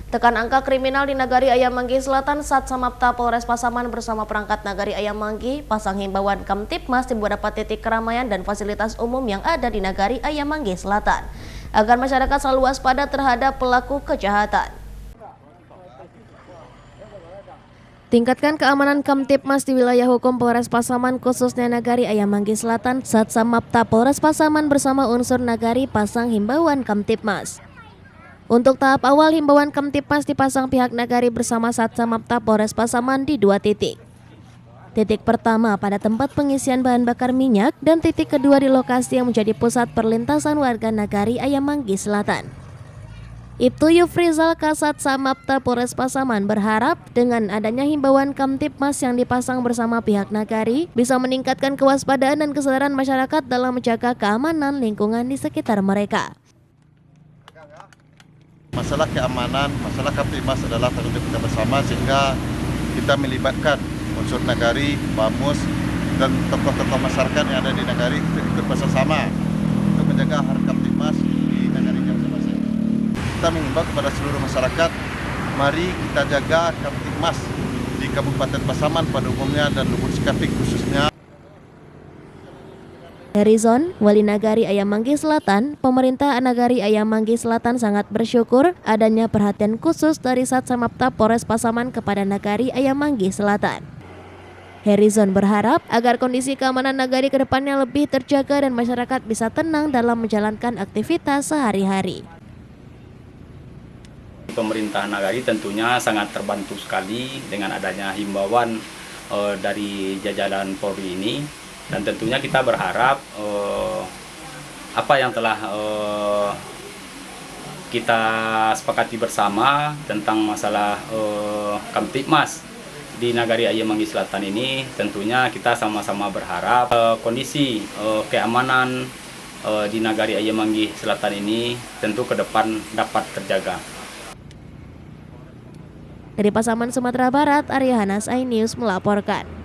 Tekan angka kriminal di Nagari Ayam Manggi Selatan, Satsamapta Polres Pasaman bersama perangkat Nagari Ayam Manggi pasang himbauan Kamtibmas di beberapa titik keramaian dan fasilitas umum yang ada di Nagari Ayam Manggi Selatan agar masyarakat selalu waspada terhadap pelaku kejahatan. Tingkatkan keamanan Kamtibmas di wilayah hukum Polres Pasaman khususnya Nagari Ayam Manggi Selatan. Satsamapta Polres Pasaman bersama unsur Nagari pasang himbauan Kamtibmas. Untuk tahap awal, himbauan Kamtibmas dipasang pihak Nagari bersama Satsamapta Polres Pasaman di 2 titik. Titik pertama pada tempat pengisian bahan bakar minyak dan titik kedua di lokasi yang menjadi pusat perlintasan warga Nagari Ayam Manggi Selatan. Ibtu Yufrizal Kasat Samapta Polres Pasaman berharap dengan adanya himbauan Kamtibmas yang dipasang bersama pihak Nagari bisa meningkatkan kewaspadaan dan kesadaran masyarakat dalam menjaga keamanan lingkungan di sekitar mereka. Masalah keamanan, masalah Kamtibmas adalah tanggung jawab kita bersama, sehingga kita melibatkan unsur Nagari, Bamus, dan tokoh-tokoh masyarakat yang ada di Nagari untuk ikut bersama untuk menjaga harkat Kamtibmas di Nagari masing-masing. Kita mengimbau kepada seluruh masyarakat, mari kita jaga Kamtibmas di Kabupaten Pasaman pada umumnya dan Luhur Cikapik khususnya. Herizon, Wali Nagari Ayam Manggi Selatan, pemerintah Nagari Ayam Manggi Selatan sangat bersyukur adanya perhatian khusus dari Satsamapta Polres Pasaman kepada Nagari Ayam Manggi Selatan. Herizon berharap agar kondisi keamanan Nagari ke depannya lebih terjaga dan masyarakat bisa tenang dalam menjalankan aktivitas sehari-hari. Pemerintah Nagari tentunya sangat terbantu sekali dengan adanya himbauan dari jajaran Polri ini. Dan tentunya kita berharap apa yang telah kita sepakati bersama tentang masalah Kamtibmas di Nagari Ayam Manggi Selatan ini, tentunya kita sama-sama berharap kondisi keamanan di Nagari Ayam Manggi Selatan ini tentu ke depan dapat terjaga. Dari Pasaman, Sumatera Barat, Arya Hanas, iNews melaporkan.